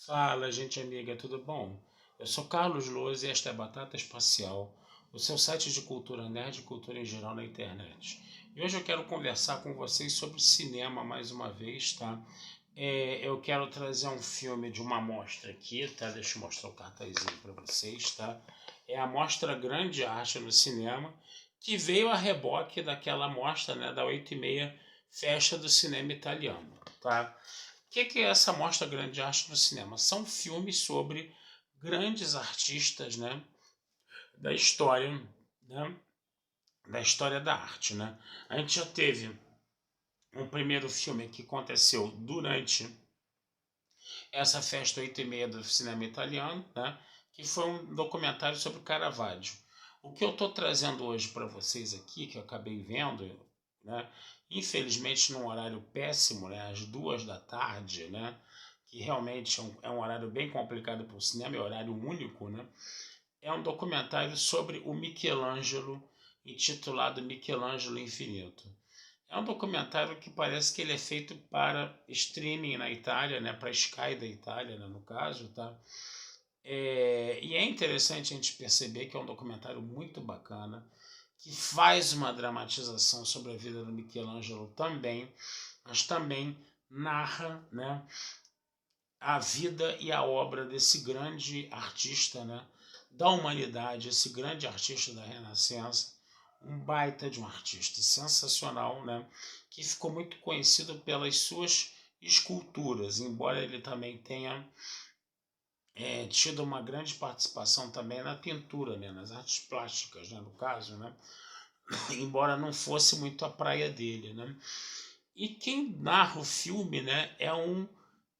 Fala, gente amiga, tudo bom? Eu sou Carlos Loz e esta é Batata Espacial, o seu site de cultura nerd e cultura em geral na internet. E hoje eu quero conversar com vocês sobre cinema mais uma vez, tá? Eu quero trazer um filme de uma mostra aqui, tá? Deixa eu mostrar o cartazinho para vocês, tá? É a Mostra Grande Arte no Cinema, que veio a reboque daquela mostra, né, da 8h30 Festa do Cinema Italiano, tá? O que é essa Mostra Grande Arte no Cinema? São filmes sobre grandes artistas, né, da história, né, da história da arte, né? A gente já teve um primeiro filme que aconteceu durante essa festa 8h30 do cinema italiano, né, que foi um documentário sobre Caravaggio. O que eu estou trazendo hoje para vocês aqui, que eu acabei vendo, né, infelizmente num horário péssimo, né, às 2 da tarde, né, que realmente é um horário bem complicado para o cinema, é horário único, né, é um documentário sobre o Michelangelo, intitulado Michelangelo Infinito. É um documentário que parece que ele é feito para streaming na Itália, né, para Sky da Itália, né, no caso, tá? E é interessante a gente perceber que é um documentário muito bacana, que faz uma dramatização sobre a vida do Michelangelo também, mas também narra, né, a vida e a obra desse grande artista, né, da humanidade, esse grande artista da Renascença, um baita de um artista sensacional, né, que ficou muito conhecido pelas suas esculturas, embora ele também tenha tido uma grande participação também na pintura, né, nas artes plásticas, né, no caso, né, embora não fosse muito a praia dele, né. E quem narra o filme, né, é um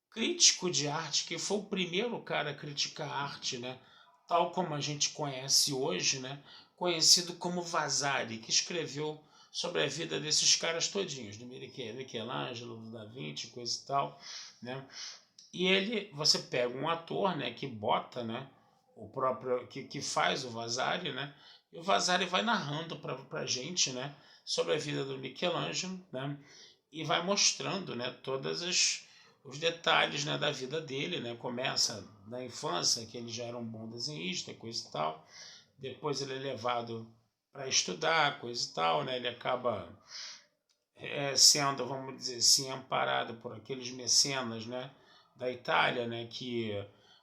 crítico de arte, que foi o primeiro cara a criticar a arte, né? Tal como a gente conhece hoje, né? Conhecido como Vasari, que escreveu sobre a vida desses caras todinhos, do Michelangelo, do Da Vinci, coisa e tal, né? E ele, você pega um ator, né, que bota, né, o próprio, que faz o Vasari, né? E o Vasari vai narrando pra gente, né, sobre a vida do Michelangelo, né? E vai mostrando, né, os detalhes, né, da vida dele, né? Começa na infância, que ele já era um bom desenhista, coisa e tal. Depois ele é levado para estudar, coisa e tal, né? Ele acaba sendo, vamos dizer assim, amparado por aqueles mecenas, né, da Itália, né, que,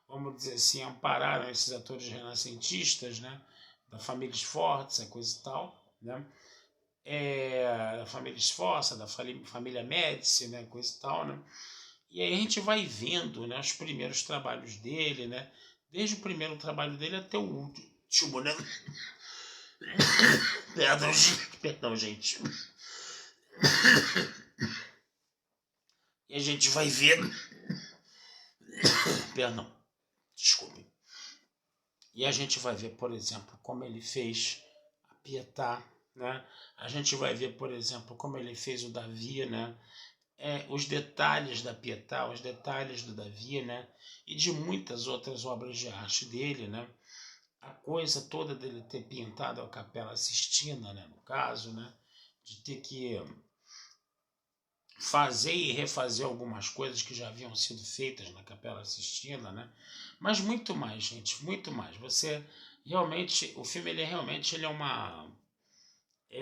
vamos dizer assim, ampararam esses atores renascentistas, né, da família Sforza, coisa e tal, né, da família Sforza, da família Médici, né, coisa e tal, né. E aí a gente vai vendo, né, os primeiros trabalhos dele, né, desde o primeiro trabalho dele até o último, né. Perdão, gente. E a gente vai vendo. Perdão, desculpe. E a gente vai ver, por exemplo, como ele fez a Pietà, né? A gente vai ver, por exemplo, como ele fez o Davi, né? Os detalhes da Pietà, os detalhes do Davi, né? E de muitas outras obras de arte dele, né? A coisa toda dele ter pintado a Capela Sistina, né? No caso, né? De ter que fazer e refazer algumas coisas que já haviam sido feitas na Capela Sistina, né? Mas muito mais, gente, muito mais. Você realmente, o filme ele é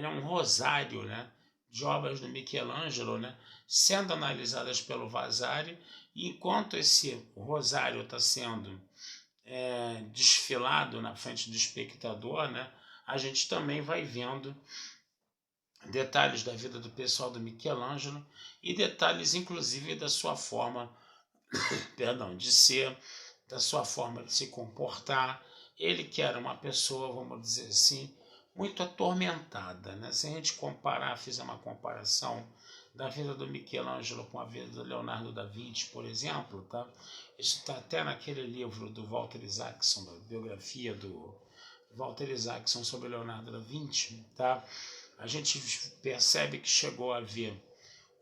um rosário, né, de obras do Michelangelo, né, sendo analisadas pelo Vasari, e enquanto esse rosário está sendo desfilado na frente do espectador, né, a gente também vai vendo detalhes da vida do pessoal do Michelangelo e detalhes inclusive da sua forma, perdão, de ser, da sua forma de se comportar. Ele que era uma pessoa, vamos dizer assim, muito atormentada, né? Se a gente fizer uma comparação da vida do Michelangelo com a vida do Leonardo da Vinci, por exemplo, tá? Isso está até naquele livro do Walter Isaacson, da biografia do Walter Isaacson sobre Leonardo da Vinci, tá? A gente percebe que chegou a haver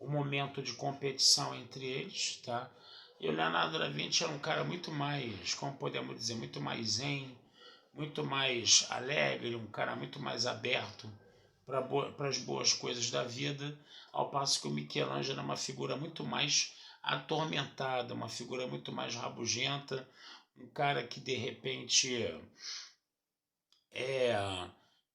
um momento de competição entre eles, tá? E o Leonardo da Vinci era um cara muito mais, como podemos dizer, muito mais zen, muito mais alegre, um cara muito mais aberto para as boas coisas da vida, ao passo que o Michelangelo era uma figura muito mais atormentada, uma figura muito mais rabugenta, um cara que de repente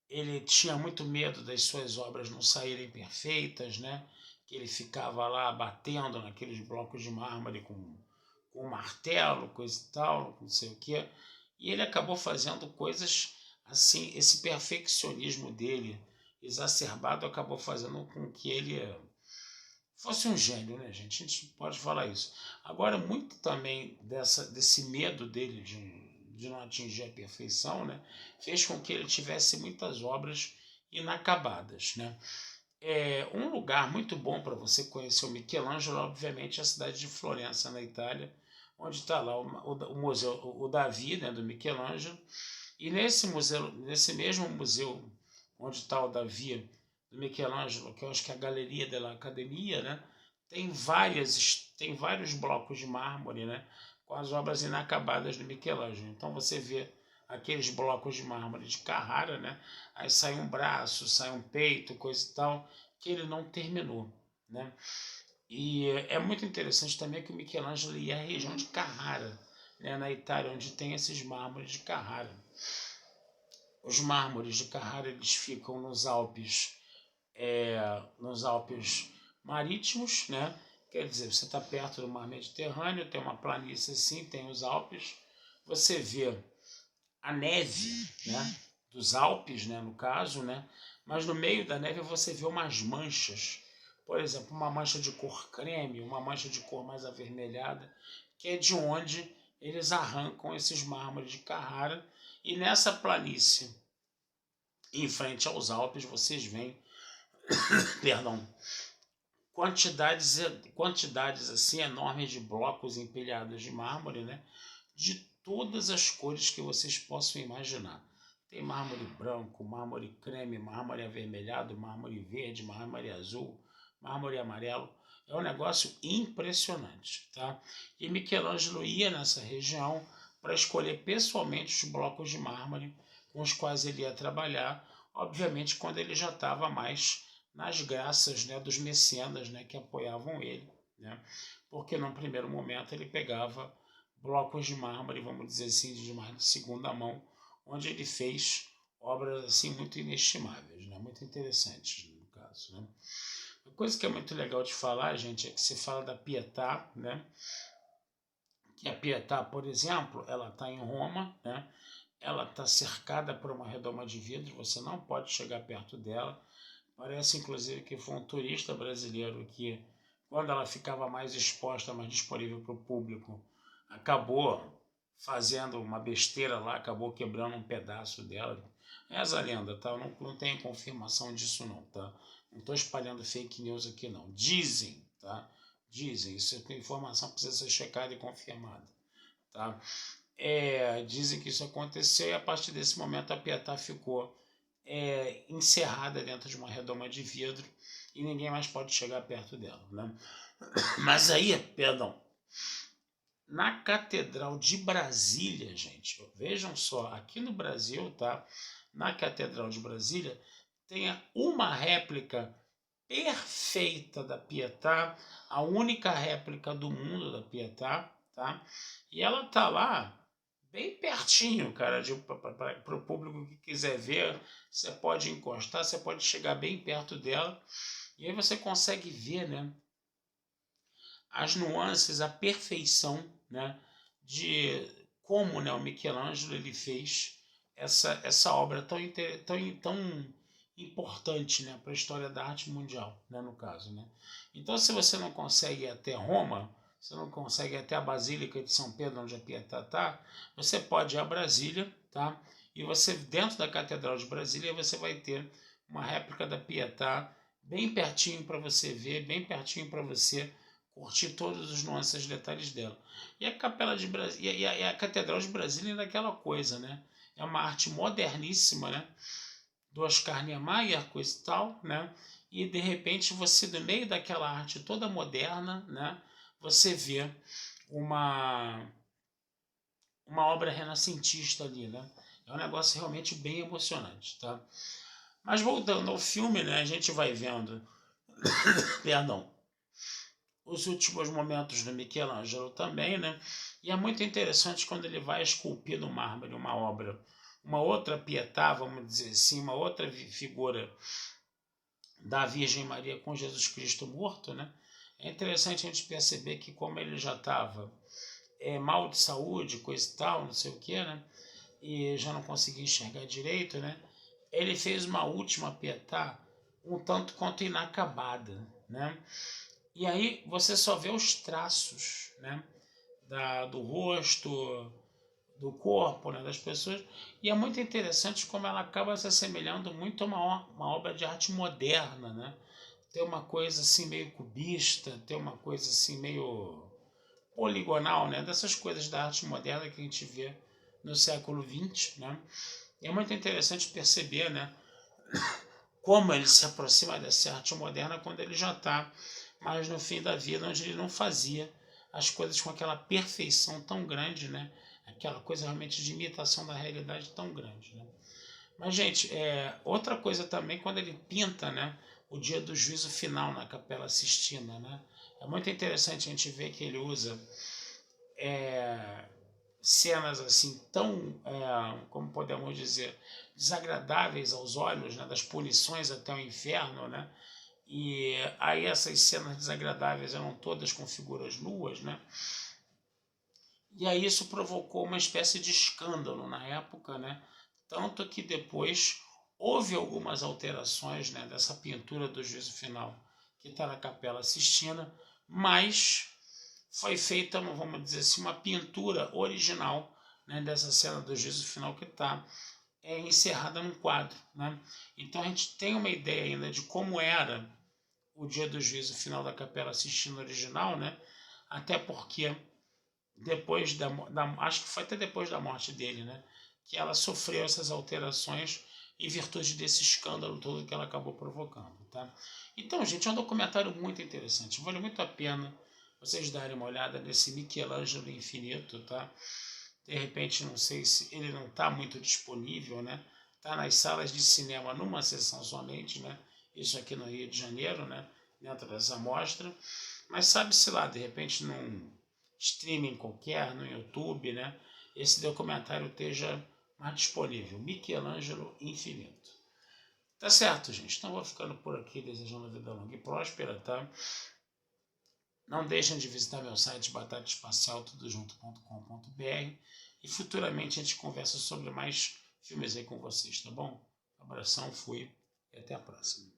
ele tinha muito medo das suas obras não saírem perfeitas, né? Que ele ficava lá batendo naqueles blocos de mármore com um martelo, coisa e tal, não sei o quê. E ele acabou fazendo coisas assim, esse perfeccionismo dele exacerbado acabou fazendo com que ele fosse um gênio, né, gente? A gente pode falar isso. Agora, muito também desse medo dele de não atingir a perfeição, né, fez com que ele tivesse muitas obras inacabadas, né? Um lugar muito bom para você conhecer o Michelangelo, obviamente, é a cidade de Florença, na Itália, onde está lá o museu, o Davi, né, do Michelangelo. E nesse museu, nesse mesmo museu onde está o Davi do Michelangelo, que eu acho que é a Galeria della Academia, né, tem vários blocos de mármore, né, com as obras inacabadas do Michelangelo. Então você vê aqueles blocos de mármore de Carrara, né, aí sai um braço, sai um peito, coisa e tal, que ele não terminou, né. E é muito interessante também que o Michelangelo ia à região de Carrara, né, na Itália, onde tem esses mármores de Carrara. Os mármores de Carrara eles ficam nos Alpes marítimos, né? Quer dizer, você está perto do mar Mediterrâneo, tem uma planície assim, tem os Alpes, você vê a neve, né? Dos Alpes, né? No caso, né? Mas no meio da neve você vê umas manchas, por exemplo, uma mancha de cor creme, uma mancha de cor mais avermelhada, que é de onde eles arrancam esses mármores de Carrara. E nessa planície, em frente aos Alpes, vocês veem, perdão, quantidades assim enormes de blocos empilhados de mármore, né? De todas as cores que vocês possam imaginar. Tem mármore branco, mármore creme, mármore avermelhado, mármore verde, mármore azul, mármore amarelo. É um negócio impressionante, tá? E Michelangelo ia nessa região para escolher pessoalmente os blocos de mármore com os quais ele ia trabalhar, obviamente quando ele já estava mais nas graças, né, dos mecenas, né, que apoiavam ele, né? Porque num primeiro momento ele pegava blocos de mármore, vamos dizer assim, de segunda mão, onde ele fez obras assim muito inestimáveis, né? Muito interessantes no caso, né? Uma coisa que é muito legal de falar, gente, é que se fala da Pietà, né? Que a Pietà, por exemplo, ela está em Roma, né? Ela está cercada por uma redoma de vidro, você não pode chegar perto dela. Parece inclusive que foi um turista brasileiro que, quando ela ficava mais exposta, mais disponível para o público, acabou fazendo uma besteira lá, acabou quebrando um pedaço dela. Essa lenda, tá? Eu não tenho confirmação disso não, tá? Não estou espalhando fake news aqui não. Dizem, tá? Dizem, isso é informação que precisa ser checada e confirmada, tá? Dizem que isso aconteceu e a partir desse momento a Pietà ficou encerrada dentro de uma redoma de vidro e ninguém mais pode chegar perto dela, né? Mas aí, perdão, na Catedral de Brasília, gente, vejam só, aqui no Brasil, tá? Na Catedral de Brasília tem uma réplica perfeita da Pietà, a única réplica do mundo da Pietà, tá? E ela tá lá bem pertinho, cara, para o público que quiser ver, você pode encostar, você pode chegar bem perto dela e aí você consegue ver, né, as nuances, a perfeição, né, de como, né, o Michelangelo ele fez essa obra tão importante, né, para a história da arte mundial, né, no caso, né. Então, se você não consegue ir até Roma, você não consegue ir até a Basílica de São Pedro, onde a Pietà está, você pode ir a Brasília, tá? E você, dentro da Catedral de Brasília, você vai ter uma réplica da Pietà bem pertinho para você ver, bem pertinho para você curtir todos os nuances e detalhes dela. E a Capela de Brasília, e a Catedral de Brasília é daquela coisa, né? É uma arte moderníssima, né? Do Oscar Niemeyer, coisa e tal, né? E de repente você, no meio daquela arte toda moderna, né? Você vê uma obra renascentista ali, né? É um negócio realmente bem emocionante, tá? Mas voltando ao filme, né? A gente vai vendo, perdão, os últimos momentos do Michelangelo também, né? E é muito interessante quando ele vai esculpir no mármore uma obra, uma outra Pietà, vamos dizer assim, uma outra figura da Virgem Maria com Jesus Cristo morto, né? É interessante a gente perceber que como ele já estava mal de saúde, coisa e tal, não sei o que, né? E já não conseguia enxergar direito, né? Ele fez uma última Pietà um tanto quanto inacabada, né? E aí você só vê os traços, né? Do rosto, do corpo, né? Das pessoas. E é muito interessante como ela acaba se assemelhando muito a uma obra de arte moderna, né? Tem uma coisa assim meio cubista, tem uma coisa assim meio poligonal, né? Dessas coisas da arte moderna que a gente vê no século XX, né? E é muito interessante perceber, né? Como ele se aproxima dessa arte moderna quando ele já está mais no fim da vida, onde ele não fazia as coisas com aquela perfeição tão grande, né? Aquela coisa realmente de imitação da realidade tão grande, né? Mas, gente, outra coisa também, quando ele pinta, né, o dia do juízo final na Capela Sistina, né? É muito interessante a gente ver que ele usa cenas assim tão, como podemos dizer, desagradáveis aos olhos, né, das punições até o inferno, né? E aí essas cenas desagradáveis eram todas com figuras nuas, né? E aí isso provocou uma espécie de escândalo na época, né? Tanto que depois houve algumas alterações, né, dessa pintura do juízo final que está na Capela Sistina, mas foi feita, vamos dizer assim, uma pintura original, né, dessa cena do juízo final que está encerrada num quadro, né? Então a gente tem uma ideia ainda de como era o dia do juízo final da Capela Sistina original, né? Até porque depois acho que foi até depois da morte dele, né? Que ela sofreu essas alterações em virtude desse escândalo todo que ela acabou provocando, tá? Então, gente, é um documentário muito interessante. Vale muito a pena vocês darem uma olhada nesse Michelangelo Infinito, tá? De repente, não sei se ele não está muito disponível, né? Está nas salas de cinema numa sessão somente, né? Isso aqui no Rio de Janeiro, né? Dentro dessa mostra. Mas sabe-se lá, de repente, num streaming qualquer, no YouTube, né? Esse documentário esteja mais disponível. Michelangelo Infinito. Tá certo, gente. Então vou ficando por aqui, desejando uma vida longa e próspera, tá? Não deixem de visitar meu site batataespacial.tudojunto.com.br e futuramente a gente conversa sobre mais filmes aí com vocês, tá bom? Abração, fui e até a próxima.